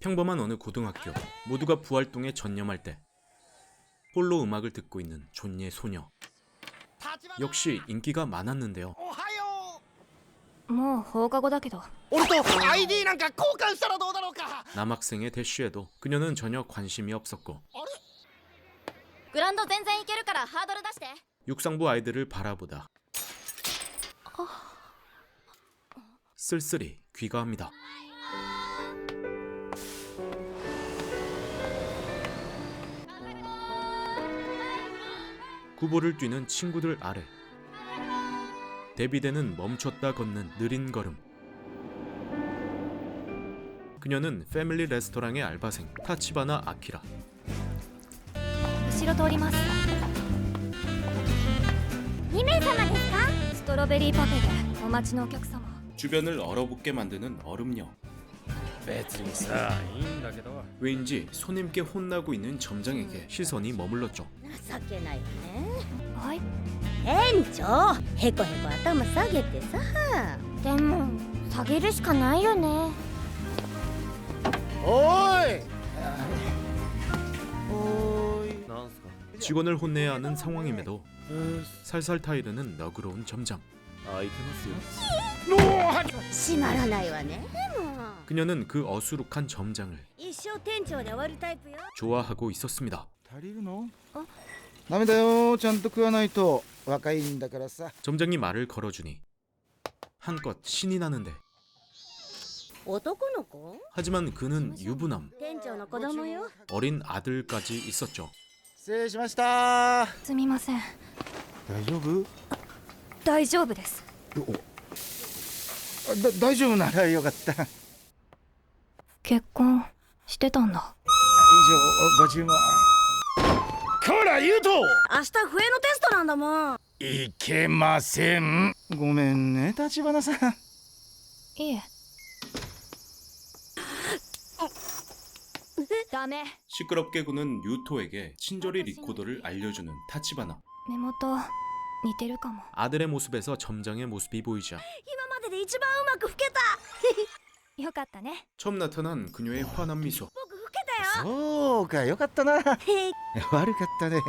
평범한 어느 고등학교, 모두가 부활동에 전념할 때 홀로 음악을 듣고 있는 존예 소녀. 역시 인기가 많았는데요. もう放課後だけど。俺と ID なんか交換したらどうだろうか。 남학생의 대쉬에도 그녀는 전혀 관심이 없었고 グラウンド全然いけるからハードル出して。 육상부 아이들을 바라보다 쓸쓸히 귀가합니다. 구보를 뛰는 친구들 아래 데뷔대는 멈췄다 걷는 느린 걸음. 그녀는 패밀리 레스토랑의 알바생 타치바나 아키라. 後ろ通ります。2名様ですか？ストロベリーパフェでお待ちのお客様。 주변을 얼어붙게 만드는 얼음녀. 別にさいいんだけど 왜인지 손님께 혼나고 있는 점장에게 시선이 머물렀죠. 情けないわね。はい。店長へこへこ頭下げてさ。でも下げるしかないよね。おーいおーい。なんすか 직원을 혼내야 하는 상황임에도 살살 타이르는 너그러운 점장. 空いてますよ閉まらないわね。もう 그녀는 그 어수룩한 점장을 一生店長で終わるタイプよ。 좋아하고 있었습니다. 足りるの？ダメだよ、ちゃんと食わないと。若いんだからさ。 점장이 말을 걸어주니 한껏 신이 나는데 男の子？ 하지만 그는 유부남, 店長の子供よ。 어린 아들까지 있었죠. 失礼しました。すみません。大丈夫？大丈夫です。大丈夫ならよかった。結婚してたんだ。以上ご注文。こら言うと。明日笛のテストなんだもん。いけません。ごめんね、立花さん。いえ。ダメ。 시끄럽게 구는 유토에게 친절히 리코더를 알려주는 타치바나. 目元似てるかも。 아들의 모습에서 점장의 모습이 보이자 今までで一番うまく吹けた。よかったね。 처음 나타난 그녀의 환한 미소. 僕吹けたよ。そうか、よかったな。悪かったね。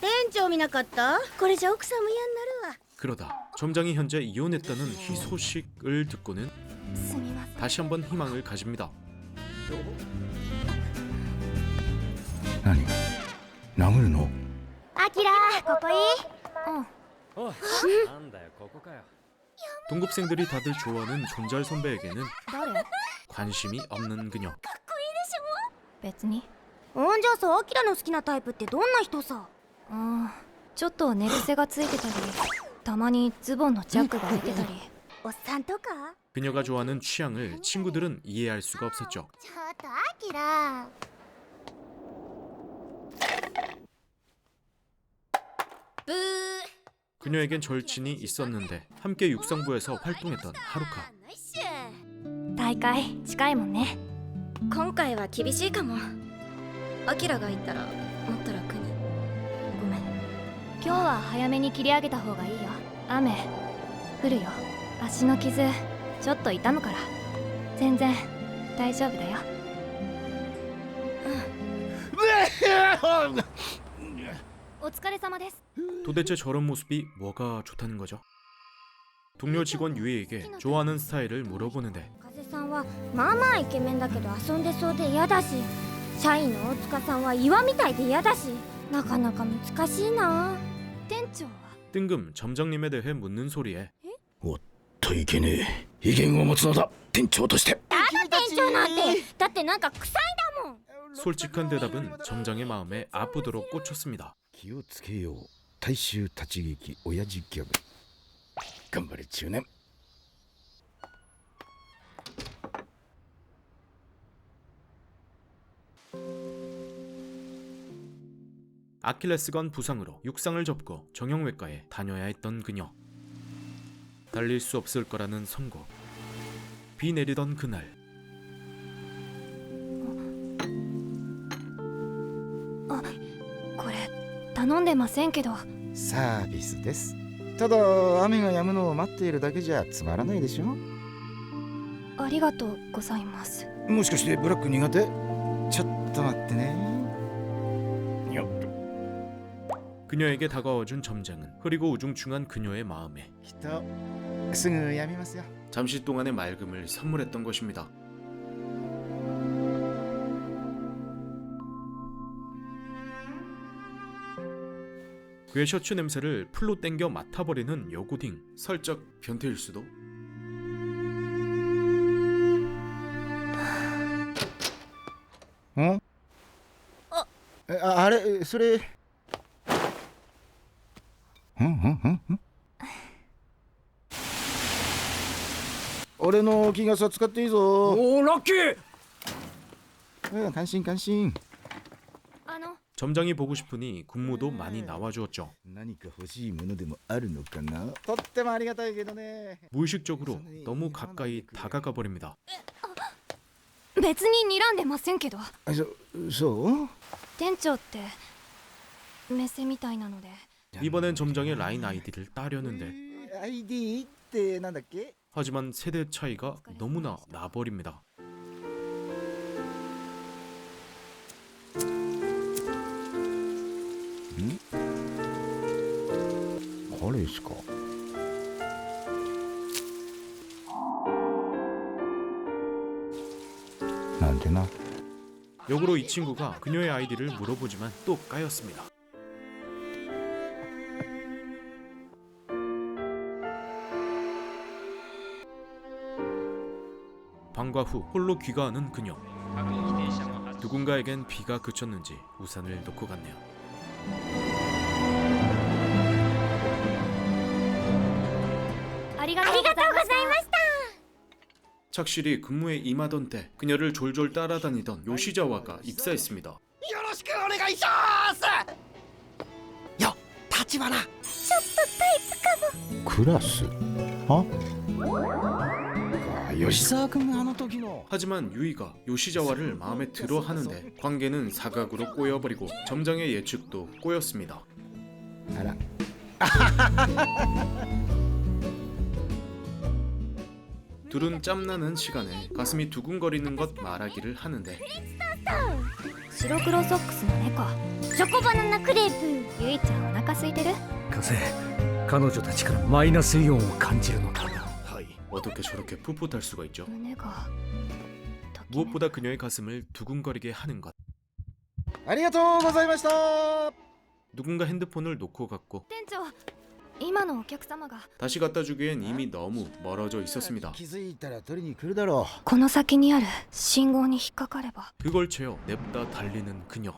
店長見なかった？これじゃ奥さんも嫌になるわ。 그러다 점장이 현재 이혼했다는 희소식을 듣고는 すみません。 다시 한번 희망을 가집니다. 何？殴るの？アキラここいい？うん。おいなんだよここかよ 동급생들이 다들 좋아하는 존잘 선배에게는 誰？ 관심이 없는 그녀. 別に。じゃあさ、アキラの好きなタイプってどんな人さ？ちょっと寝癖がついてたり、たまにズボンのチャックが開いてたり。おっさんとか？ 그녀가 좋아하는 취향을 친구들은 이해할 수가 없었죠. ちょっとアキラ。 ブー。 그녀에겐 절친이 있었는데 함께 육상부에서 활동했던 하루카. 大会近いもんね。今回は厳しいかも。アキラがいたらもっと楽に。ごめん。今日は早めに切り上げた方がいいよ。雨降るよ。足の傷ちょっと痛むから。全然大丈夫だよ。 お疲れ様です。 도대체 저런 모습이 뭐가 좋다는 거죠? 동료 직원 유이에게 좋아하는 스타일을 물어보는데 風さんはまあまあイケメンだけど遊んでそうで嫌だし、社員の大塚さんは岩みたいで嫌だし、なかなか難しいな。店長は 뜬금 점장님에 대해 묻는 소리에 おっといけねえ。威厳を持つのだ、店長として。店長なんてだってなんか臭いだもん。 솔직한 대답은 점장의 마음에 아프도록 꽂혔습니다. 気をつけよう。大衆立ち劇親父ギャグ。頑張れ中年。 아킬레스건 부상으로 육상을 접고 정형외과에 다녀야 했던 그녀. 달릴 수 없을 거라는 선고. 비 내리던 그날 これ頼んでませんけど。サービスです。ただ雨が止むのを待っているだけじゃつまらないでしょ。ありがとうございます。もしかしてブラック苦手？ちょっと待ってね。よっと。 그녀에게 다가와준 점장은 흐리고 우중충한 그녀의 마음에 きっとすぐやみますよ。 잠시 동안의 맑음을 선물했던 것입니다. 그의 셔츠 냄새를 풀로 땡겨 맡아버리는 여고딩. 살짝 변태일 수도? 어? あれそれ俺の気がさ使っていいぞ。おおラッキー。感心感心。あの 점장이 보고 싶으니 군무도 많이 나와주었죠. 何か欲しいものでもあるのかな。とってもありがたいけどね。 무의식적으로 너무 가까이 다가가 버립니다. 別に睨んでませんけど。そう？ 店長ってメセみたいなので。 이번엔 점장의 라인 아이디를 따려는데 ID ってなんだっけ？ 하지만 세대 차이가 너무나 나버립니다. 彼ですか。なんてな。 역으로 이 친구가 그녀의 아이디를 물어보지만 또 까였습니다. 방과 후 홀로 귀가하는 그녀. 누군가에겐 비가 그쳤는지 우산을 놓고 갔네요. 착실히 근무에 임하던 때 그녀를 졸졸 따라다니던 요시자와가 입사했습니다. よろしくお願いしますよ、立花。クラス？あ？吉沢君があの時の。 하지만 유이가 요시자와를 마음에 들어 하는데 관계는 사각으로 꼬여버리고 점장의 예측도 꼬였습니다. あら。 둘은 짬나는 시간에 가슴이 두근거리는 것 말하기를 하는데 白黒ソックスの猫。チョコバナナクレープ。ゆいちゃんお腹空いてる？風彼女たちからマイナスイオンを感じるのだ。 어떻게 저렇게 풋풋할 수가 있죠? 胸が。 무엇보다 그녀의 가슴을 두근거리게 하는 것. ありがとうございました。 누군가 핸드폰을 놓고 갔고 店長、今のお客様が。 다시 갖다 주기엔 이미 너무 멀어져 있었습니다. 気づいたら取りに来るだろこの先にある信号に引っかかれば。 그걸 채워 냅다 달리는 그녀.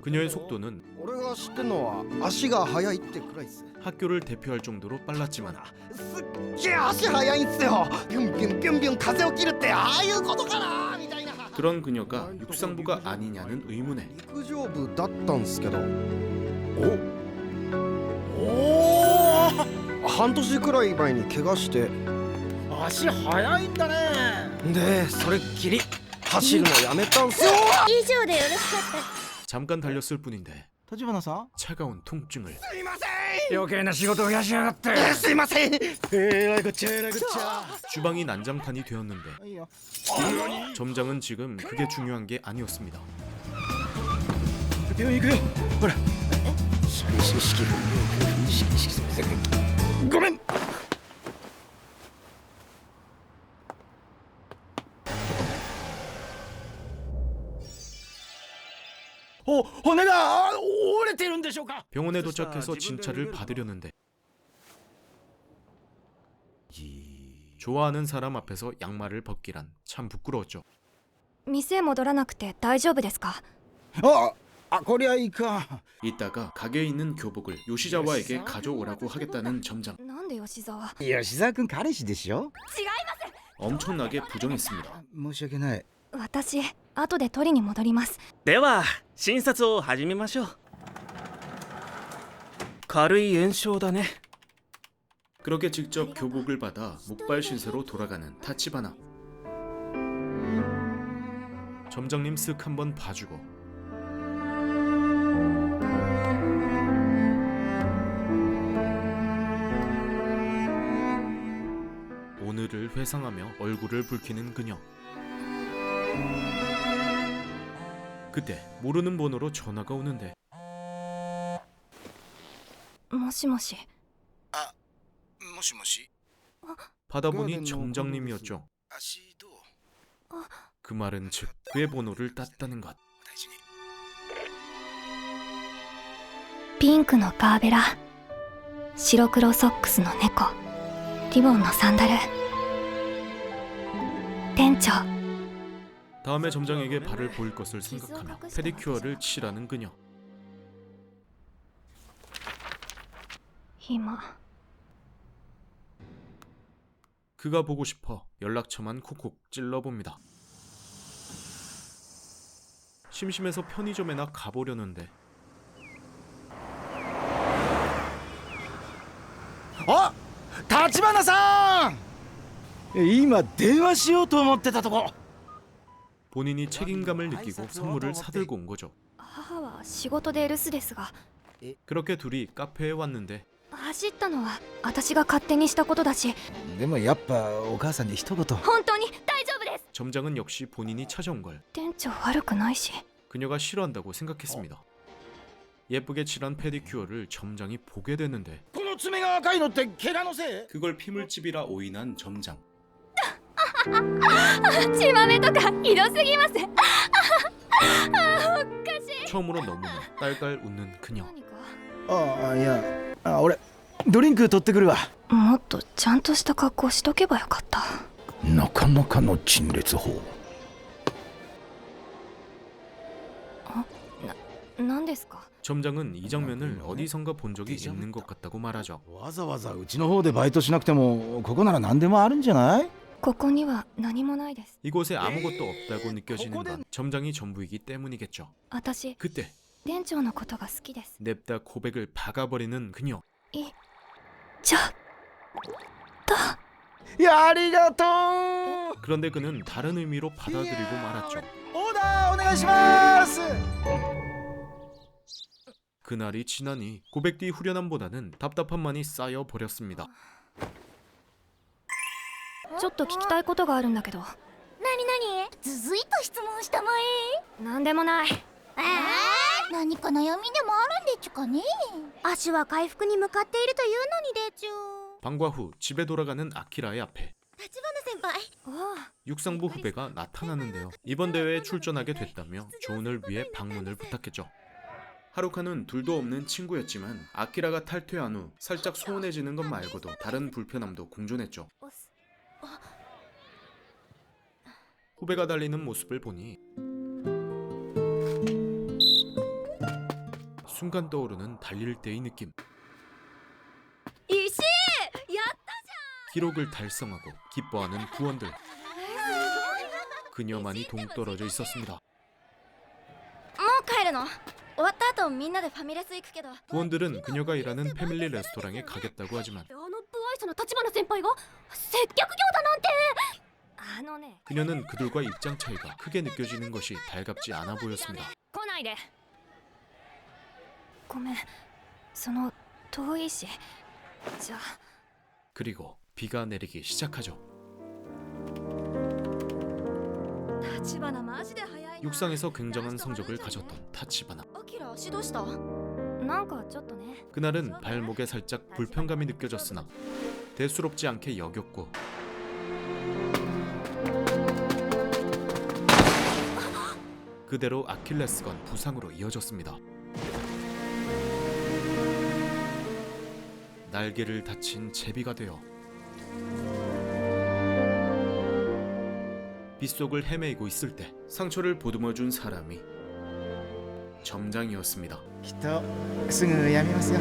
그녀의 속도는 う。俺が知ってんのは足が速いってくらいっす。 학교를 대표할 정도로 빨랐지만 すっげえ足速いんすよ。ビュンビュンビュンビュン風を切るってああいうことかなみたいな。 그런 그녀가 육상부가 아니냐는 의문에 陸上部だったんすけど。お半年くらい前に怪我して。足速いんだね。でそれっきり走るのやめたんすよ。以上でよろしかった。 잠깐 달렸을 뿐인데 立花さん。 차가운 통증을 すいません。余計な仕事を増やしやがって。すいません。えらいこっちゃえらいこっちゃ。 주방이 난장판이 되었는데 いいよ。 점장은 지금 그게 중요한 게 아니었습니다. 病院行くよ。ほら。最終式分意識すみません。ごめん。骨が折れてるんでしょうか。 병원에 도착해서 진찰을 받으려는데 좋아하는 사람 앞에서 양말을 벗기란 참 부끄러웠죠. 店戻らなくて大丈夫ですか？こりゃいいか。 이따가 가게에 있는 교복을 요시자와에게 가져오라고 하겠다는 점장. なんで吉沢？吉沢君彼氏でしょ。 엄청나게 부정했습니다. 申し訳ない。私、後で取りに戻ります。では診察を始めましょう。軽い炎症だね。 그렇게 직접 교복을 받아 목발 신세로 돌아가는 타치바나. 점장님 쓱 한번 봐주고 일을 회상하며 얼굴을 붉히는 그녀. 그때 모르는 번호로 전화가 오는데 もしもし。もしもし 받아보니 점장님이었죠. 足どう 그 말은 즉 그의 번호를 땄다는 것. 大事にピンクのガーベラ、白黒ソックスの猫、リボンのサンダル。店長。 다음에 점장에게 발을 보일 것을 생각하며 페디큐어를 칠하는 그녀. 今 그가 보고 싶어 연락처만 콕콕 찔러봅니다. 심심해서 편의점에나 가보려는데 あ、立花さん今電話しようと思ってたとこ。 본인이 책임감을 느끼고 선물을 사들고 온 거죠. 母は仕事で留守ですが、 그렇게 둘이 카페에 왔는데 走ったのは私が勝手にしたことだし、でもやっぱお母さんに一言。本当に大丈夫です。 점장은 역시 본인이 찾아온 걸 店長悪くないし。 그녀가 싫어한다고 생각했습니다. 예쁘게 칠한 페디큐어를 점장이 보게 되는데 この爪が赤いのって怪我のせい？ 그걸 피물집이라 오인한 점장. 血豆とかひどすぎます。처음으로 너무나 딸깔 웃는 그녀. 何かあ、いや、俺ドリンク取ってくるわ。もっとちゃんとした格好しとけばよかった。なかなかの陳列法。何ですか？ 점장은 이 장면을 어디선가 본 적이 있는 것 같다고 말하죠. わざわざうちの方でバイトしなくてもここなら何でもあるんじゃない？ここには何もないです。 이곳에 아무것도 없다고 느껴지는 건 점장이 전부이기 때문이겠죠. 私 그때 店長のことが好きです。 냅다 고백을 박아버리는 그녀. ちょっといや、ありがとう。 그런데 그는 다른 의미로 받아들이고 말았죠. オーダーお願いします。 그날이 지나니 고백 뒤 후련함보다는 답답함만이 쌓여 버렸습니다. ちょっと聞きたいことがあるんだけど。なになに？続いて質問したまえ。なんでもない。何か悩みでもあるんでちゅかね。足は回復に向かっているというのにでちゅ。 방과 후 집에 돌아가는 아키라의 앞에 立花先輩。あ 육상부 후배가 나타나는데요. 이번 대회에 출전하게 됐다며 조언을 위해 방문을 부탁했죠. 하루카는 둘도 없는 친구였지만 아키라가 탈퇴한 후 살짝 소원해지는 것 말고도 다른 불편함도 공존했죠. 후배가 달리는 모습을 보니 순간 떠오르는 달릴 때의 느낌. 石やっ 기록을 달성하고 기뻐하는 부원들. 그녀만이 동떨어져 있었습니다. もう帰るの？終わった後みんなでファミレス行くけど。 부원들은 그녀가 일하는 패밀리 레스토랑에 가겠다고 하지만 あの不愛想な立花先輩が接客業だなんて。あのね。 그녀는 그들과 입장 차이가 크게 느껴지는 것이 달갑지 않아 보였습니다. 来ないで。ごめん。その遠いし。じゃあ。 그리고 비가 내리기 시작하죠. 立花マジで早いな。 육상에서 굉장한 성적을 가졌던 타치바나. アキラ足どうした？なんかちょっとね。 그날은 발목에 살짝 불편감이 느껴졌으나 대수롭지 않게 여겼고 그대로 아킬레스건 부상으로 이어졌습니다. 날개를 다친 제비가 되어 빗속을 헤매이고 있을 때 상처를 보듬어준 사람이 점장이었습니다. きっとすぐやみますよ。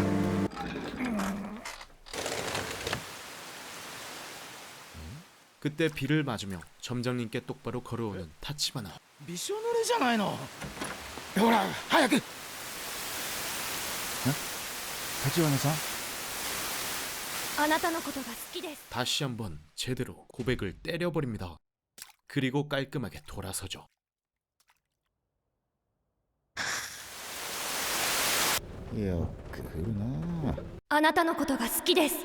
그때 비를 맞으며 점장님께 똑바로 걸어오는 타치바나. びしょ濡れじゃないの。ほら早く。立花さん。あなたのことが好きです。 다시 한번 제대로 고백을 때려버립니다. 그리고 깔끔하게 돌아서죠. よく降るな。あなたのことが好きです。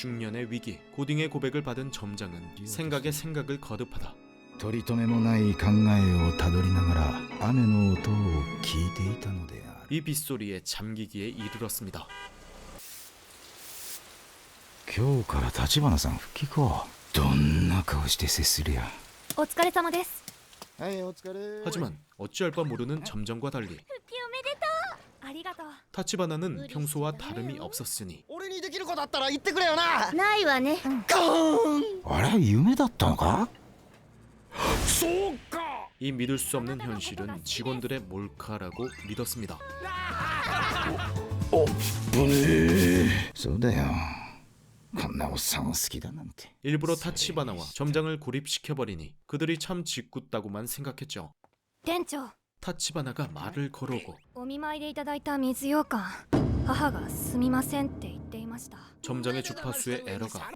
중년의 위기, 고딩의 고백을 받은 점장은 생각에 생각을 거듭하다 取り留めもない考えをたどりながら雨の音を聞いていたのである。 이 빗소리에 잠기기에 이르렀습니다. 今日から立花さん復帰か。どんな顔して接するや。お疲れ様です。はいお疲れ。 하지만 어찌할 바 모르는 점장과 달리 復帰おめでとう。ありがとう。 타치바나는 평소와 다름이 없었으니 俺にできることあったら言ってくれよな。ないわね。あれ夢だったのか。そうか。 이 믿을 수 없는 현실은 직원들의 몰카라고 믿었습니다. そうだよ。こんなおっさんを好きだなんて。 일부러 타치바나와 점장을 고립시켜버리니 그들이 참 짓궂다고만 생각했죠. 店長、 타치바나가 말을 걸어오고 お見舞いでいただいた水羊羹、母がすみませんって言っていました。 점장의 주파수에 에러가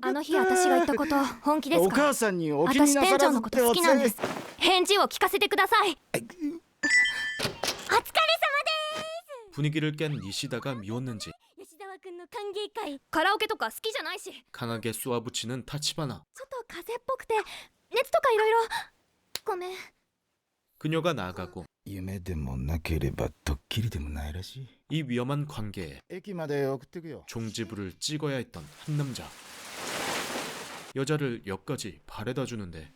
あの日私が言ったこと本気ですおか？母さんにお気に私なさらず店長のこと好きなんです。返事を聞かせてください。 분위기를 깬 니시다가 미웠는지 吉沢君の歓迎会。カラオケとか好きじゃないし、ちょ 강하게 쏘아붙이는 타치바나. っと風邪っぽくて熱とかいろいろ。ごめん。 그녀가 나아가고 夢でもなければドッキリでもないらしい。 이 위험한 관계에 駅まで送ってくよ。 종지부를 찍어야 했던 한 남자. 여자를 역까지 바래다 주는데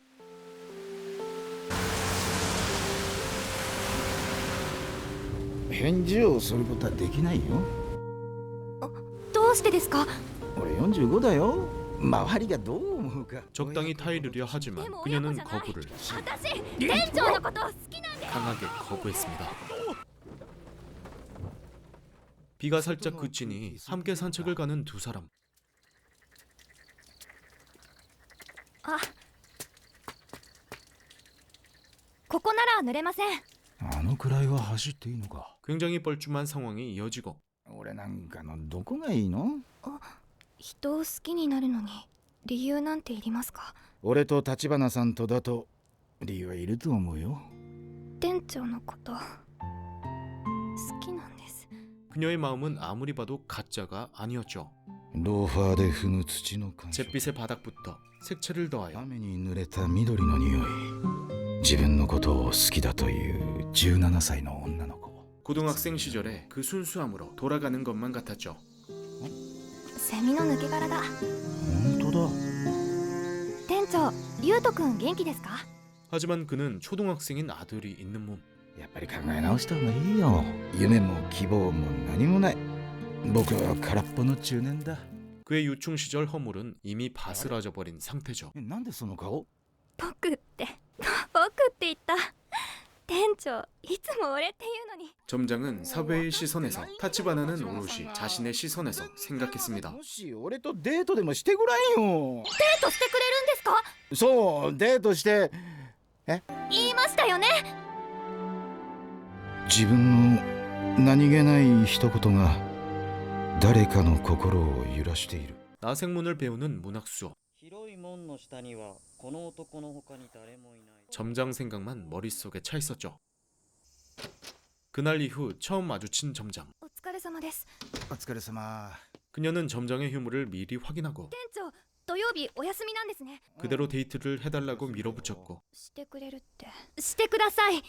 返事をすることはできないよ。どうしてですか？俺45だよ。周りがどう思うか。 적당히 타이르려 하지만 그녀는 거부를 私店長のこと好きなんで。 강하게 거부했습니다. 비가 살짝 그치니 함께 산책을 가는 두 사람. あ、ここなら濡れません。あのくらいは走っていいのか。 굉장히 뻘쭘한 상황이 이어지고 俺なんかのどこがいいの。人を好きになるのに理由なんていりますか？俺と立花さんとだと理由はいると思うよ。店長のこと好きなんです。 그녀의 마음은 아무리 봐도 가짜가 아니었죠. ローファーで踏む土の感触。 잿빛의 바닥부터 색채를 더하여 雨に濡れた緑の匂い。自分のことを好きだという17歳の女の子。 고등학생 시절에 그 순수함으로 돌아가는 것만 같았죠. セミの抜け殻だ。本当だ。店長、ゆうとくん元気ですか？ 하지만 그는 초등학생인 아들이 있는 몸. やっぱり考え直した方がいいよ。夢も希望も何もない。僕は空っぽの中年だ。 그의 유충 시절 허물은 이미 바스라져 버린 상태죠. なんでその顔。僕って言った。店長、いつも俺っていうのに。 점장은 사회의 시선에서 타치바나는 오롯이 자신의 시선에서 생각했습니다. もし俺とデートでもしてごらんよ。デートしてくれるんですか？そうデートして。言いましたよね。自分の何気ない一言が誰かの心を揺らしている。 나생문을 배우는 문학수업. 広い門の下にはこの男の他に誰もいない 점장 생각만 머릿속에 차 있었죠. 그날 이후 처음 마주친 점장. お疲れ様です。お疲れ様。 그녀는 점장의 휴무를 미리 확인하고 店長、土曜日お休みなんですね。 그대로 데이트를 해달라고 밀어붙였고 してくれるって。してください。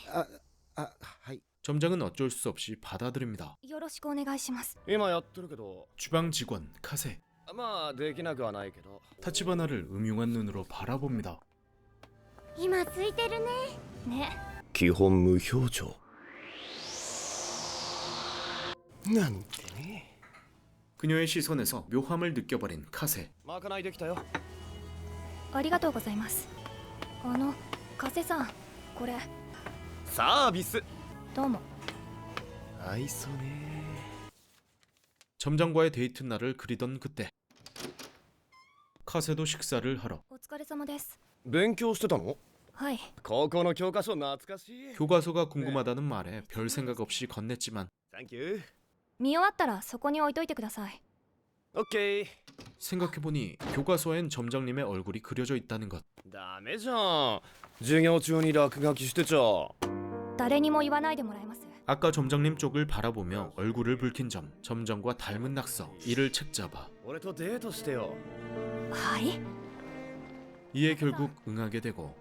はい。 점장은 어쩔 수 없이 받아들입니다. よろしくお願いします。今やってるけど、 주방 직원 카세. まあできなくはないけど。 타치바나를 음흉한 눈으로 바라봅니다. 今空いてるね。ね。基本無表情。なんてね。 그녀의 시선에서 묘함을 느껴버린 카세. まかないできたよ。ありがとうございます。加瀬さん、これサービス。どうも。愛想ね。 점장과의 데이트 날을 그리던 그때 카세도 식사를 하러 お疲れ様です。勉強してたの？はい。高校の教科書懐かしい。 교과서가 궁금하다는 말에 별 생각 없이 건넸지만 サンキュー。見終わったらそこに置いといてください。オッケー。 생각해보니 교과서엔 점장님의 얼굴이 그려져 있다는 것. ダメじゃん。授業中に落書きしてちゃ。誰にも言わないでもらえます。 아까 점장님 쪽을 바라보며 얼굴을 붉힌 점장과 닮은 낙서. 이를 책잡아 俺とデートしてよ。はい。 이에 결국 응하게 되고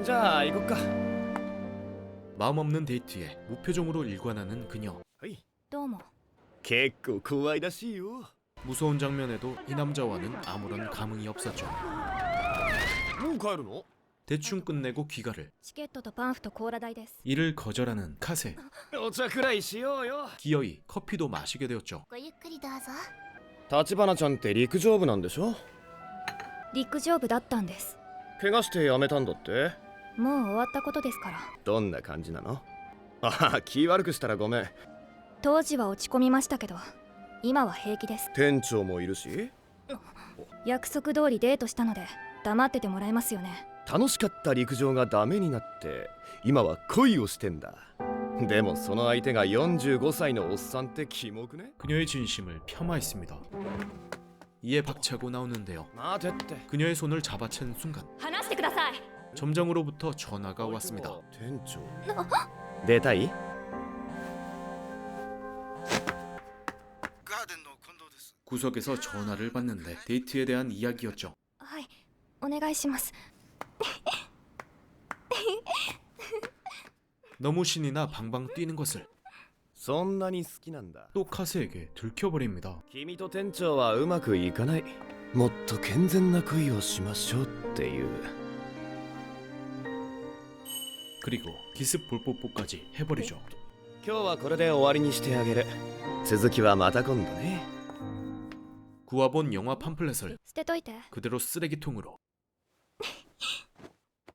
じゃあ行こっか。 마음 없는 데이트에 무표정으로 일관하는 그녀. どうも。結構怖いらしいよ。 무서운 장면에도 이 남자와는 아무런 감흥이 없었죠. もう帰るの？ 대충 끝내고 귀가를. チケットとパンフとコーラ代です。 이를 거절하는 카세. お茶くらいしようよ。 기어이 커피도 마시게 되었죠. ごゆっくりどうぞ。立花ちゃんって陸上部なんでしょ？陸上部だったんです。怪我して辞めたんだって？もう終わったことですから。どんな感じなの？ああ、気悪くしたらごめん。当時は落ち込みましたけど、今は平気です。店長もいるし。約束通りデートしたので黙っててもらえますよね。楽しかった陸上がダメになって今は恋をしてんだ。でもその相手が45歳のおっさんってキモくね？ 그녀의 진심을 폄하했습니다. 이에 박차고 나오는데요. 待てって。 그녀의 손을 잡아챈 순간 話してください。 점장으로부터 전화가 왔습니다. 店長。出たい？ 구석에서 전화를 받는데 데이트에 대한 이야기였죠. はい、お願いします。 너무 신이 나 방방 뛰는 것을 そんなに好きなんだ。 또 카세에게 들켜버립니다. 君と店長はうまくいかない。もっと健全な恋をしましょうっていう。 그리고 기습 볼뽀뽀까지 해버리죠. 今日はこれで終わりにしてあげる。続きはまた今度ね。 구워본 영화 팜플렛을 捨てといて。 그대로 쓰레기통으로.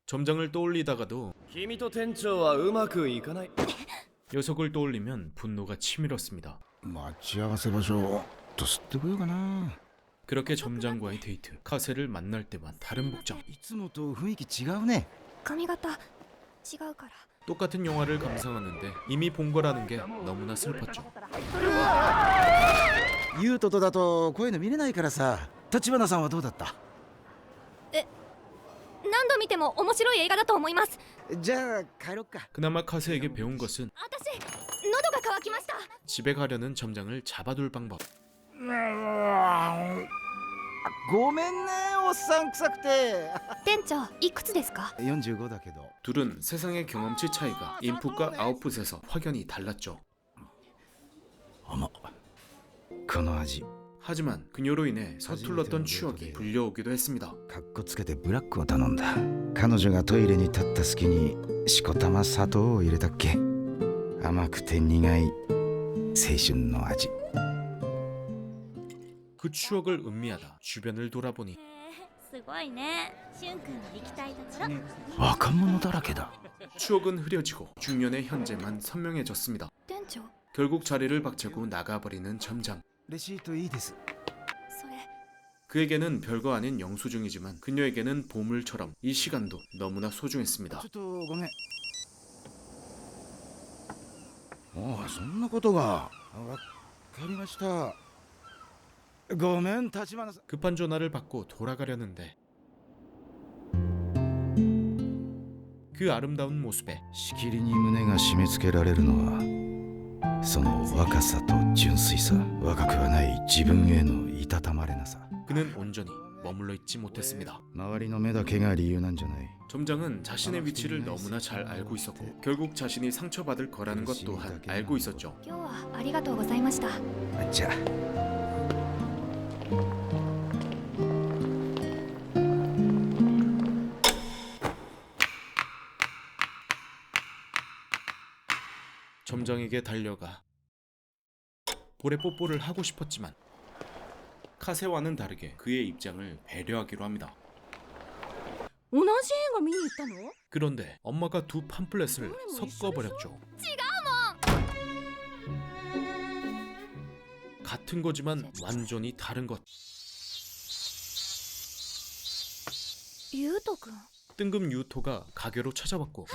점장을 떠올리다가도 君と店長はうまくいかない。 녀석을 떠올리면 분노가 치밀었습니다. 待ち合わせ場所と吸ってこようかな。 그렇게 점장과의 데이트. 카세를 만날 때만 다른 복장. いつもと雰囲気違うね。髪型違うから。 똑같은 영화를 감상하는데 이미 본 거라는 게 너무나 슬펐죠. ユウトとだとこういうの見れないからさ。立花さんはどうだった？何度見ても面白い映画だと思います。じゃあ帰ろっか。 그나마 카세에게 배운 것은 私、喉が渇きました。 집에 가려는 점장을 잡아둘 방법. ごめんね、おっさん臭くて。店長、いくつですか？ 45だけど。 둘은 세상의 경험치 차이가 인풋과 아웃풋에서 확연히 달랐죠. 甘っ。この味。 하지만 그녀로 인해 서툴렀던 추억이 불려오기도 했습니다. かっこつけてブラックを頼んだ。彼女がトイレに立った隙にしこたま砂糖を入れたっけ。甘くて苦い青春の味。 그 추억을 음미하다 주변을 돌아보니 すごいね。しゅんくんの行きたいところ。若者だらけだ。 추억은 흐려지고 중년의 현재만 선명해졌습니다. 店長、 결국 자리를 박차고 나가버리는 점장. レシートいいです。それ。 그에게는 별거 아닌 영수증이지만 그녀에게는 보물처럼 이 시간도 너무나 소중했습니다. ちょっとごめん。おお、そんなことが。わかりました。ごめん、立花さん。 급한 전화를 받고 돌아가려는데 그 아름다운 모습에 しきりに胸が締め付けられるのはその若さと純粋さ。若くはない自分へのいたたまれなさ。 그는 온전히 머물러 있지 못했습니다. 周りの目だけが理由なんじゃない。 점장은 자신의 위치를 너무나 잘 알고 있었고 결국 자신이 상처받을 거라는 것 또한 알고 있었죠. 今日はありがとうございました。じゃあ。 점장에게 달려가 볼에 뽀뽀를 하고 싶었지만 카세와는 다르게 그의 입장을 배려하기로 합니다. 同じ映画見に行ったの？ 그런데 엄마가 두 팜플렛을 섞어버렸죠. 같은 거지만 완전히 다른 것. ゆうとくん。 뜬금 유토가 가게로 찾아왔고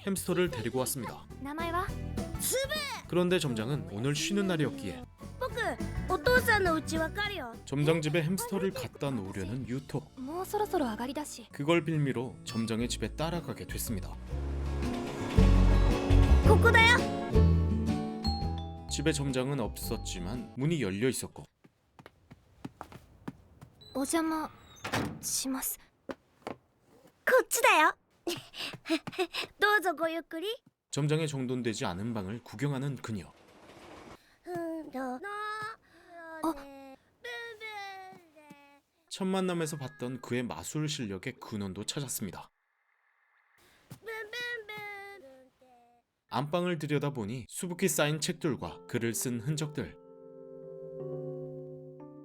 햄스터를 데리고 왔습니다. 名前は？ 그런데 점장은 오늘 쉬는 날이었기에 僕、お父さんの家わかるよ。 점장 집에 햄스터를 갖다 놓으려는 유토. もうそろそろ上がりだし。 그걸 빌미로 점장의 집에 따라가게 됐습니다. ここだよ。 집에 점장은 없었지만 문이 열려 있었고 お邪魔します。こっちだよ。どうぞごゆっくり。 점장에 정돈되지 않은 방을 구경하는 그녀. 첫 만남에서 봤던 그의 마술 실력에 근원도 찾았습니다. 안방을 들여다보니 수북히 쌓인 책들과 글을 쓴 흔적들.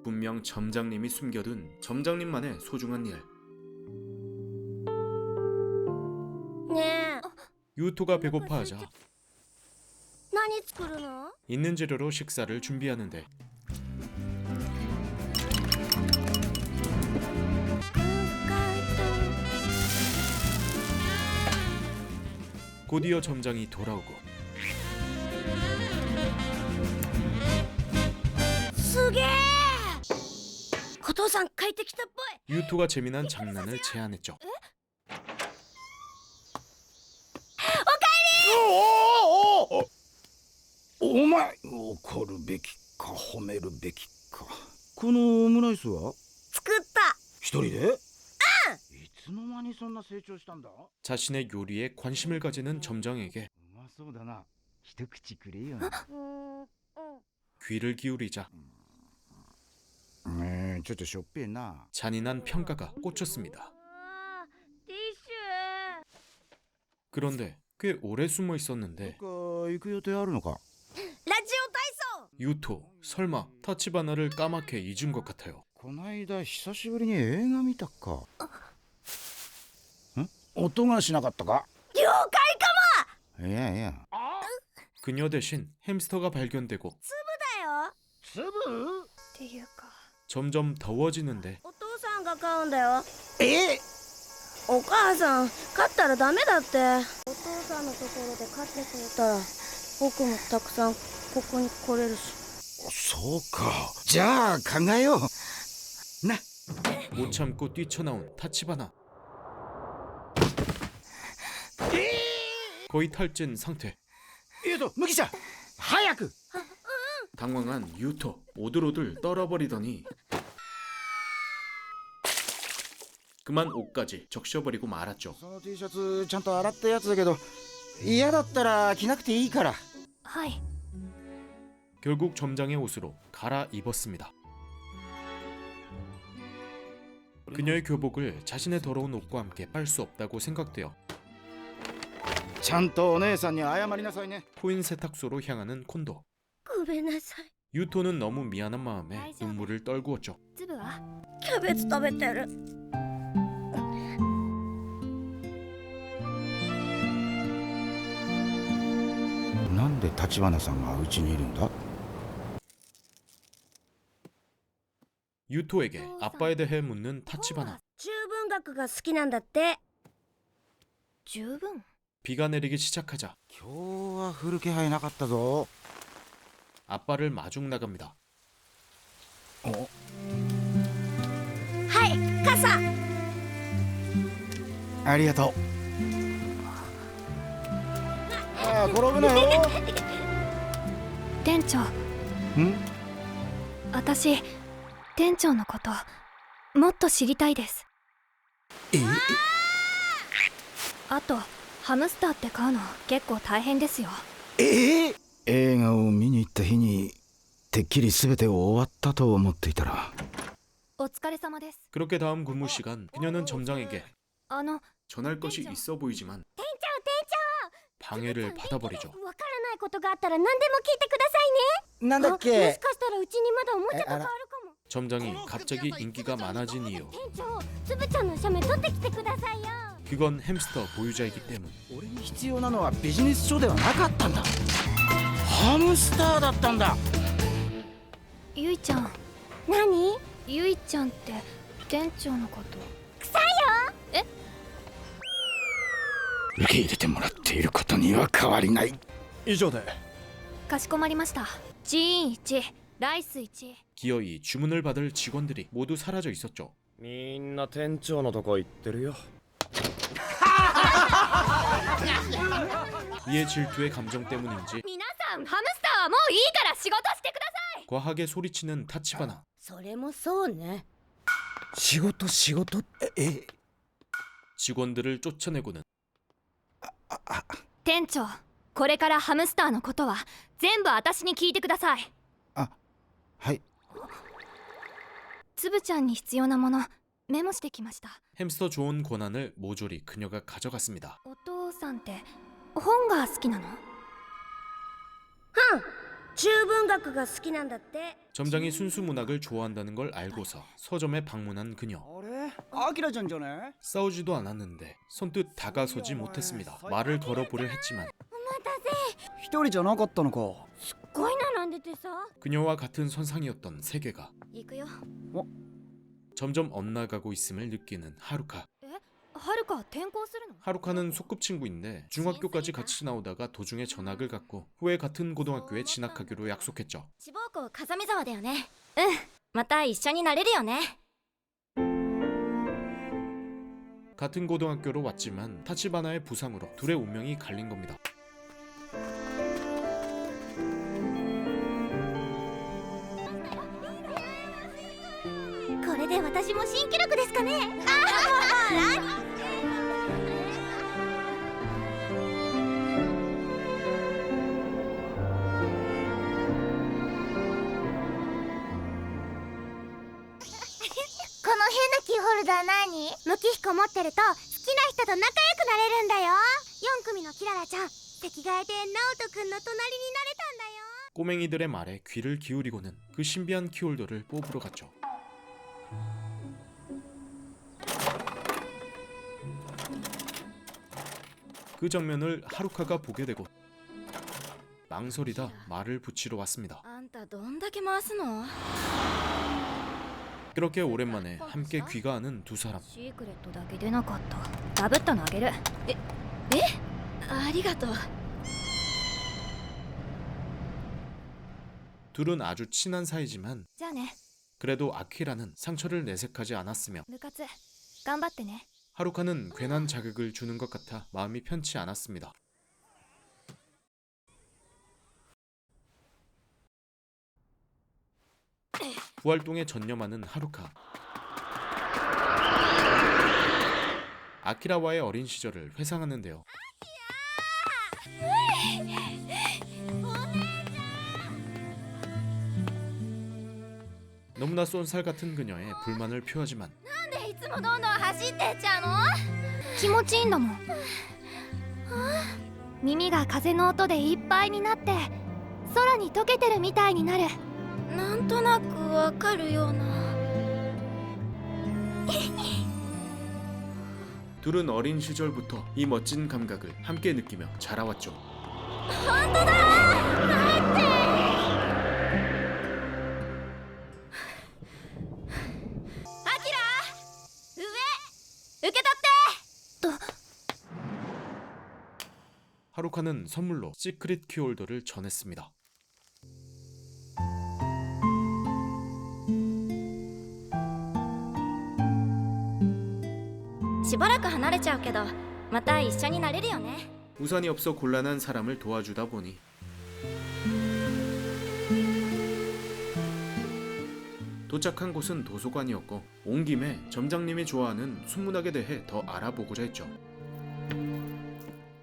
분명 점장님이 숨겨둔 점장님만의 소중한 일. ねえ、 유토가 배고파하자 何作るの？ 있는 재료로 식사를 준비하는데 곧이어 점장이 돌아오고 すげえ。お父さん帰ってきたっぽい。 유토가 재미난 장난을 제안했죠. お前怒るべきか褒めるべきか。このオムライスは作った。一人で？いつの間にそんな成長したんだ？ 자신의 요리에 관심을 가지는 점장에게 うまそうだな。一口くれよ。귀를 기울이자 ちょっとしょっぺえな。 잔인한 평가가 꽂혔습니다. ティッシュ。 그런데 꽤 오래 숨어 있었는데 どっか行く予定あるのか？ラジオ体操。 유토 설마 타치바나를 까맣게 잊은 것 같아요. こないだ久しぶりに映画見たか。音がしなかったか？了解かも。いやいや。 그녀 대신 햄스터가 발견되고 だよ。粒？っていうか 점점 더워지는데 お父さんが買うんだよ。え？お母さん買ったらダメだって。お父さんのところで買ってくれたら僕もたくさんここに来れるし。そうか。じゃあ考えよう。な。 못 참고 뛰쳐나온 타치바나. 거의 탈진 상태. ゆうと麦茶早く。 당황한 유토 오들오들 떨어버리더니 그만 옷까지 적셔버리고 말았죠. その T シャツちゃんと洗ったやつだけど嫌だったら着なくていいから。はい。 결국 점장의 옷으로 갈아입었습니다. 그녀의 교복을 자신의 더러운 옷과 함께 빨 수 없다고 생각되어 ちゃんとお姉さんに謝りなさいね。 코인 세탁소로 향하는 콘도. ごめんなさい。 유토는 너무 미안한 마음에 눈물을 떨구었죠. 粒はキャベツ食べてる。なんで立花さんがうちにいるんだ？ 유토에게 아빠에 대해 묻는 타치바나. 中文学が好きなんだって。十分。 비가 내리기 시작하자 今日は降る気配なかったぞ。 아빠를 마중 나갑니다. はい傘。ありがとう。ああ転ぶなよ。店長、ん？私店長のこともっと知りたいです。あとハムスターって買うの結構大変ですよ。映画を見に行った日にてっきり全て終わったと思っていたら。お疲れ様です。 그렇게 다음 근무 시간 그녀는 점장에게 店 전할 것이 있어 보이지만 長 방해를 받아버리죠. わからないことがあったら何でも聞いてくださいね。なんだっもしけ？かしたらうちにまだおもちゃとかあるかも。 점장이 갑자기 인기가 많아진 이유 店長、つぶちゃんの写メ撮ってきてくださいよ。 그건 햄스터 보유자이기 때문. 俺に必要なのはビジネス書ではなかったんだ。ハムスターだったんだ。ゆいちゃん、何？ゆいちゃんって店長のこと。受け入れてもらっていることには変わりない。以上で。かしこまりました。ジーン1、ライス1。 기어이 주문을 받을 직원들이 모두 사라져 있었죠. みんな店長のとこ行ってるよ。 이에 질투의 감정 때문인지 皆さんハムスターはもういいから仕事してください。 과하게 소리치는 타치바나. それもそうね。仕事え 직원들을 쫓아내고는 店長、これからハムスターのことは全部私に聞いてください。はい。つぶちゃんに必要なものメモしてきました。 햄스터 좋은 권한을 모조리 그녀가 가져갔습니다. お父さんって本が好きなの？中文学が好きなんだって。 점장이 순수 문학을 좋아한다는 걸 알고서 서점에 방문한 그녀. あれアキラちゃんじゃね 싸우지도 않았는데 선뜻 다가서지 못했습니다. 말을 걸어보려 했지만 一人じゃなかったのかすっごい並んでてさ。 그녀와 같은 선상이었던 세계가 行くよ。 점점 엇나가고 있음을 느끼는 하루카. はるか転校するの？ 하루카는 소꿉친구인데 중학교까지 같이 나오다가 도중에 전학을 갔고 후에 같은 고등학교에 진학하기로 약속했죠. 志望校風見沢だよね。また一緒になれるよね。 같은 고등학교로 왔지만 타치바나의 부상으로 둘의 운명이 갈린 겁니다. これで私も新記録ですかね。この変なキーホルダー何？無機彦持ってると好きな人と仲良くなれるんだよ。4組のキララちゃん、席替えでナオトくんの隣になれたんだよ。 꼬맹이들의 말에 귀를 기울이고는 그 신비한 키홀더를 뽑으러 갔죠. 그 장면을 하루카가 보게 되고 망설이다 말을 붙이러 왔습니다. あんたどんだけ回すの？ 그렇게 오랜만에 함께 귀가하는 두 사람. シークレットだけ出なかった。ダブったのあげる。ありがとう。 둘은 아주 친한 사이지만 じゃあね。 그래도 아키라는 상처를 내색하지 않았으며 部活頑張ってね。 하루카는 괜한 자극을 주는 것 같아 마음이 편치 않았습니다. 부활동에 전념하는 하루카. 아키라와의 어린 시절을 회상하는데요. 너무나 쏜살 같은 그녀에 불만을 표하지만 いつもどんどん走ってっちゃうの？気持ちいいんだもん。耳が風の音でいっぱいになって空に溶けてるみたいになる。なんとなくわかるような。 둘은 어린 시절부터 이 멋진 감각을 함께 느끼며 자라왔죠. 本当だ！待って！ 하루카는 선물로 시크릿 키홀더를 전했습니다. しばらく離れちゃうけどまた一緒になれるよね。 우산이 없어 곤란한 사람을 도와주다 보니 도착한 곳은 도서관이었고 온 김에 점장님이 좋아하는 순문학에 대해 더 알아보고자 했죠.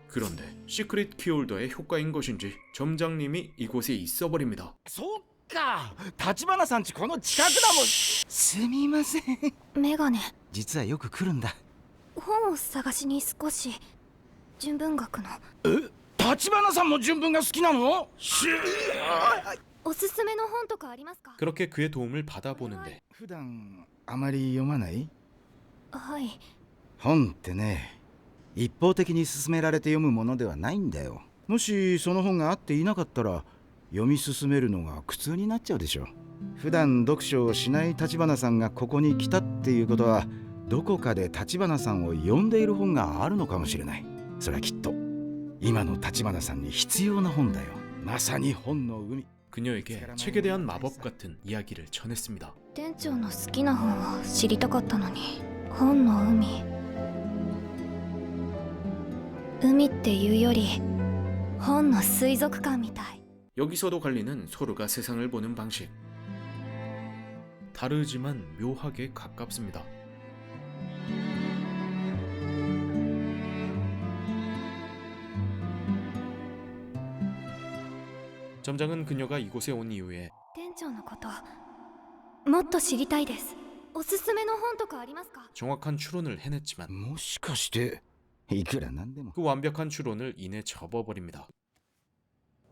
그런데 시크릿 키홀더의 효과인 것인지 점장님이 이곳에 있어버립니다. そっか、橘さんちこの近くだもん。すみません。メガネ。実はよく来るんだ。本を探しに少し純文学の。橘さんも純文が好きなの？おすすめの本とかありますか？ 그렇게 그의 도움을 받아보는데 普段あまり読まない？はい。本ってね、一方的に勧められて読むものではないんだよ。もしその本が合っていなかったら読み進めるのが苦痛になっちゃうでしょ。普段読書をしない橘さんがここに来たっていうことはどこかで橘さんを読んでいる本があるのかもしれない。それはきっと今の橘さんに必要な本だよ。まさに本の海。 그녀에게 책에 대한 마법 같은 이야기를 전했습니다. 店長の好きな本を知りたかったのに。本の海。海っていうより本の水族館みたい。 여기서도 관리는 서로가 세상을 보는 방식. 다르지만 묘하게 가깝습니다. 점장은 그녀가 이곳에 온 이후에 店長のこともっと知りたいです。おすすめの本とかありますか？ 정확한 추론을 해냈지만 もしかしていくらなんでも 그 완벽한 추론을 이내 접어버립니다.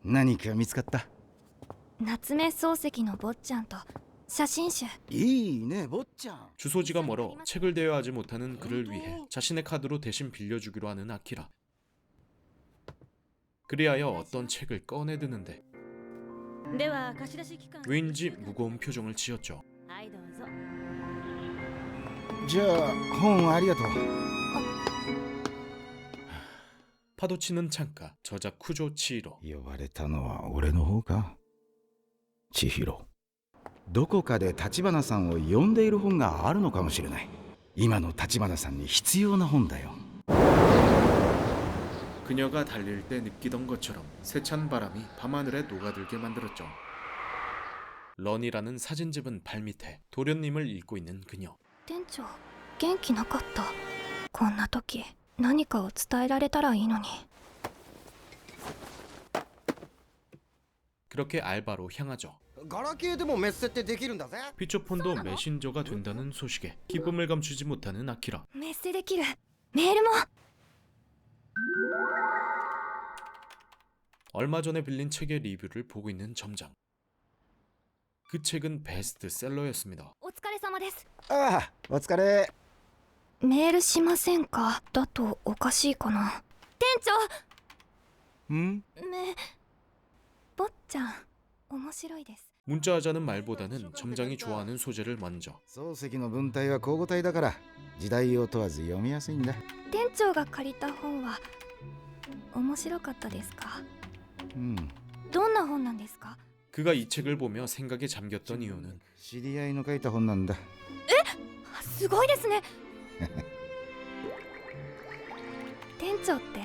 何か見つかった？夏目漱石の坊ちゃんと写真集。いいね坊ちゃん。 주소지가 멀어 책을 대여하지 못하는 그를 위해 자신의 카드로 대신 빌려주기로 하는 아키라. 그리하여 어떤 책을 꺼내드는데 では貸し出し期間。 왠지 무거운 표정을 지었죠. はいどうぞ。じゃあ本ありがとう。 파도치는 창가 저작 쿠조 치히로. 呼ばれたのは俺の方か。千尋。どこかで橘さんを呼んでいる本があるのかもしれない。今の橘さんに必要な本だよ。 그녀가 달릴 때 느끼던 것처럼 세찬 바람이 밤하늘에 녹아들게 만들었죠. 런이라는 사진집은 발밑에 도련님을 읽고 있는 그녀. 店長元気なかった。こんな時何かを伝えられたらいいのに。 그렇게 알바로 향하죠. ガラケーでもメッセってできるんだぜ。 피처폰도 메신저가 된다는 소식에 기쁨을 감추지 못하는 아키라. メッセできる。メールも。 얼마 전에 빌린 책의 리뷰를 보고 있는 점장. 그 책은 베스트셀러였습니다. お疲れ様です。ああお疲れ。メールしませんか？だとおかしいかな。店長。ん？坊ちゃん面白いです。 문자하자는 말보다는 점장이 좋아하는 소재를 먼저. 漱石の文体は交互体だから時代を問わず読みやすいんだ。店長が借りた本は面白かったですか？うん。どんな本なんですか？ 그가 이 책을 보며 생각에 잠겼던 이유는 知り合いの書いた本なんだ。すごいですね。店長って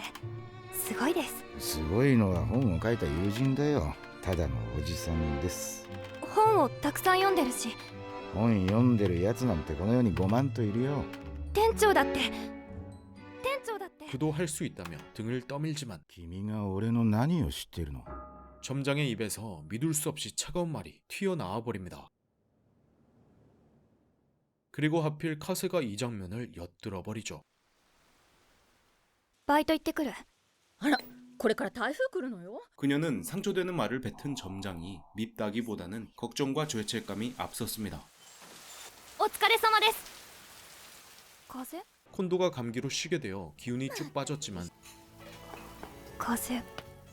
すごいです。すごいのは本を書いた友人だよ。ただのおじさんです。本をたくさん読んでるし。本読んでるやつなんてこの世に5万といるよ。店長だって。 그도 할 수 있다며 등을 떠밀지만 君が俺の何を知ってるの？ 점장의 입에서 믿을 수 없이 차가운 말이 튀어나와 버립니다. 그리고 하필 카세가 이 장면을 엿들어 버리죠. バイト行ってくる。あら、これから台風来るのよ。 그녀는 상처되는 말을 뱉은 점장이 밉다기보다는 걱정과 죄책감이 앞섰습니다. お疲れ様です。風邪？ 콘도가 감기로 쉬게 되어 기운이 쭉 빠졌지만 風邪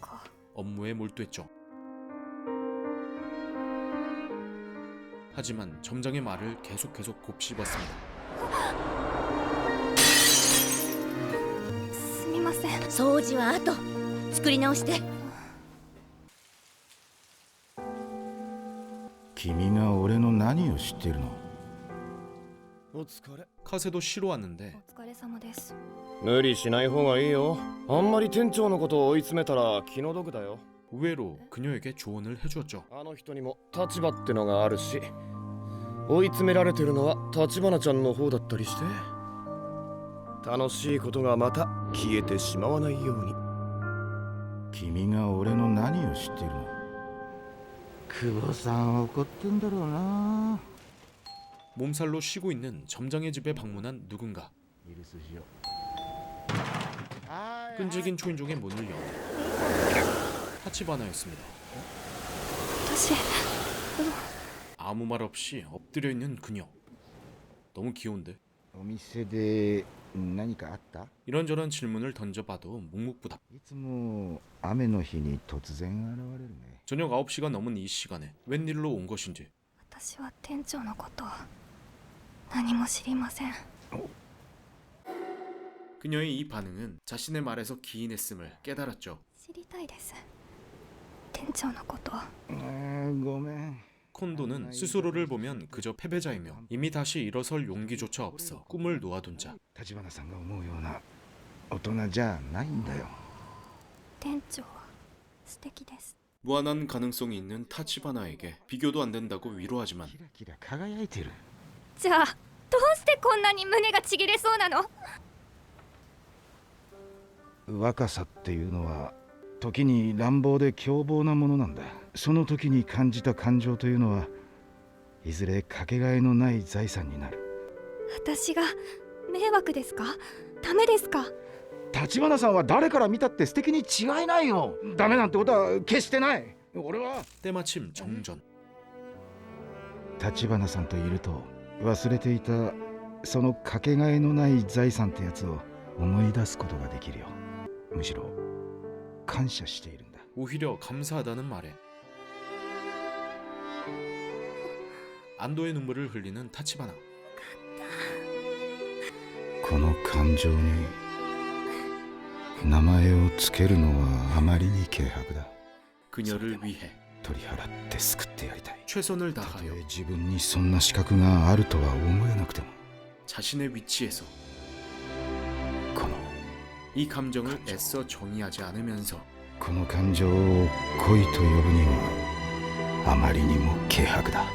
か。 업무에 몰두했죠. 하지만 점장의 말을 계속 곱씹었습니다. すみません。掃除は後。作り直して。君が俺の何を知ってるの？お疲れ。 카세도 쉬러 왔는데 お疲れ様です。無理しない方がいいよ。あんまり店長のことを追い詰めたら気の毒だよ。 의외로 그녀에게 조언을 해주었죠. あの人にも立場ってのがあるし、追い詰められてるのは橘ちゃんの方だったりして、楽しいことがまた消えてしまわないように。君が俺の何を知ってるの？久保さんは怒ってんだろうな。 몸살로 쉬고 있는 점장의 집에 방문한 누군가. 끈질긴 초인종의 문을 연 타치바나였습니다. 私 아무 말 없이 엎드려 있는 그녀. 너무 귀여운데. お店で何かあった？ 이런저런 질문을 던져봐도 묵묵부답. いつも雨の日に突然現れるね。 저녁 9시가 넘은 이 시간에 웬일로 온 것인지. 私は店長のこと何も知りません。 그녀의 이 반응은 자신의 말에서 기인했음을 깨달았죠. 知りたいです。店長のこと。ごめん。 콘도는 스스로를 보면 그저 패배자이며 이미 다시 일어설 용기조차 없어 꿈을 놓아둔 자. 橘さんが思うような大人じゃないんだよ。店長は素敵です。 무한한 가능성이 있는 타치바나에게 비교도 안 된다고 위로하지만 キラキラ輝いてる。じゃあどうしてこんなに胸がちぎれそうなの？若さっていうのは時に乱暴で凶暴なものなんだ。その時に感じた感情というのはいずれかけがえのない財産になる。私が迷惑ですか？ダメですか？橘さんは誰から見たって素敵に違いないよ。ダメなんてことは決してない。俺は 때마침 정전. 橘さんといると忘れていたそのかけがえのない財産ってやつを思い出すことができるよ。むしろ感謝しているんだ。 오히려 감사하다는 말에 안도의 눈물을 흘리는 타치바나. この感情に名前をつけるのはあまりに軽薄だ。 그녀를 위해 取り払って救ってやりたい。 최선을 たと 다하여 え自分にそんな資格があるとは思えなくても 자신의 위치에서 この 이 감정을 애써 정의하지 않으면서 この感情を恋と呼ぶにはあまりにも軽薄だ。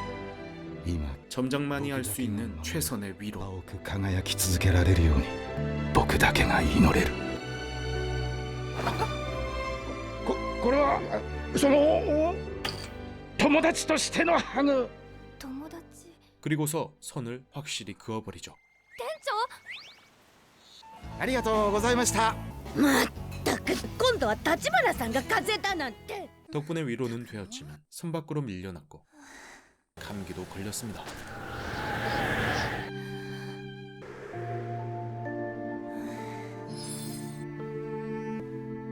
今 점장만이 할 수 있는 최선의 위로. 青く輝き続けられるように僕だけが祈れる。これはその友達としてのハグ。友達。 그리고서 선을 확실히 그어버리죠. 店長。ありがとうございました。まったく今度は立花さんが風邪だなんて。 덕분에 위로는 되었지만 선 밖으로 밀려났고 감기도 걸렸습니다.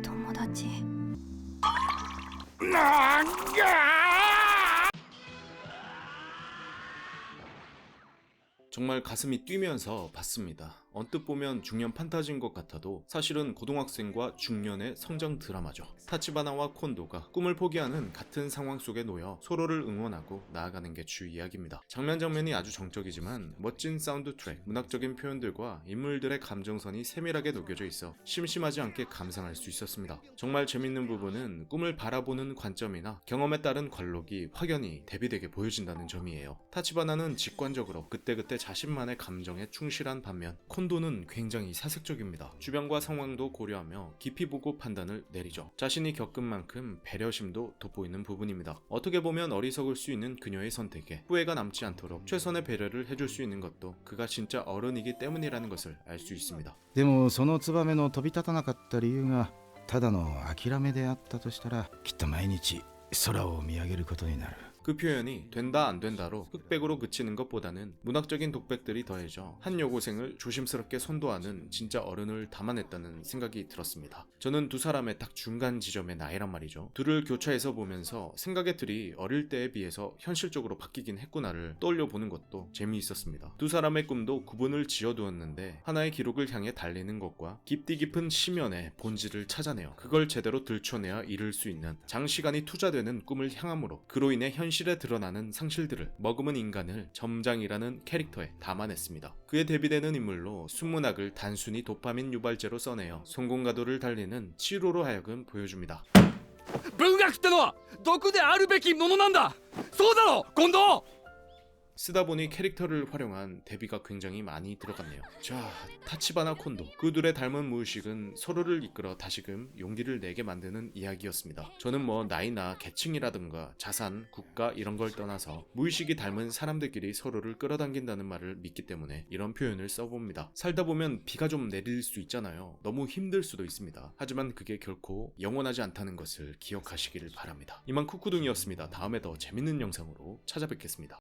도모다치. 정말 가슴이 뛰면서 봤습니다. 언뜻 보면 중년 판타지인 것 같아도 사실은 고등학생과 중년의 성장 드라마죠. 타치바나와 콘도가 꿈을 포기하는 같은 상황 속에 놓여 서로를 응원하고 나아가는 게 주 이야기입니다. 장면이 아주 정적이지만 멋진 사운드 트랙, 문학적인 표현들과 인물들의 감정선이 세밀하게 녹여져 있어 심심하지 않게 감상할 수 있었습니다. 정말 재밌는 부분은 꿈을 바라보는 관점이나 경험에 따른 관록이 확연히 대비되게 보여진다는 점이에요. 타치바나는 직관적으로 그때그때 자신만의 감정에 충실한 반면 콘도는 굉장히 사색적입니다. 주변과 상황도 고려하며 깊이 보고 판단을 내리죠. 자신이 겪은 만큼 배려심도 돋보이는 부분입니다. 어떻게 보면 어리석을 수 있는 그녀의 선택에 후회가 남지 않도록 최선의 배려를 해줄 수 있는 것도 그가 진짜 어른이기 때문이라는 것을 알 수 있습니다. でもそのツバメの飛び立たなかった理由がただの諦めであったとしたらきっと毎日空を見上げることになる。 그 표현이 된다 안 된다로 흑백으로 그치는 것보다는 문학적인 독백들이 더해져 한 여고생을 조심스럽게 선도하는 진짜 어른을 담아냈다는 생각이 들었습니다. 저는 두 사람의 딱 중간 지점의 나이란 말이죠. 둘을 교차해서 보면서 생각의 틀이 어릴 때에 비해서 현실적으로 바뀌긴 했구나를 떠올려보는 것도 재미있었습니다. 두 사람의 꿈도 구분을 지어두었는데 하나의 기록을 향해 달리는 것과 깊디 깊은 심연의 본질을 찾아내어 그걸 제대로 들춰내야 이룰 수 있는 장시간이 투자되는 꿈을 향함으로 그로 인해 현실에 드러나는 상실들을 머금은 인간을 점장이라는 캐릭터에 담아냈습니다. 그에 대비되는 인물로 순문학을 단순히 도파민 유발제로 써내어 성공가도를 달리는 치료로 하여금 보여줍니다. 文学ってのは毒であるべきものなんだ。そうだろ近藤。 쓰다 보니 캐릭터를 활용한 대비가 굉장히 많이 들어갔네요. 자, 타치바나 콘도 그 둘의 닮은 무의식은 서로를 이끌어 다시금 용기를 내게 만드는 이야기였습니다. 저는 뭐 나이나 계층이라든가 자산, 국가 이런 걸 떠나서 무의식이 닮은 사람들끼리 서로를 끌어당긴다는 말을 믿기 때문에 이런 표현을 써봅니다. 살다 보면 비가 좀 내릴 수 있잖아요. 너무 힘들 수도 있습니다. 하지만 그게 결코 영원하지 않다는 것을 기억하시기를 바랍니다. 이만 쿠쿠둥이었습니다. 다음에 더 재밌는 영상으로 찾아뵙겠습니다.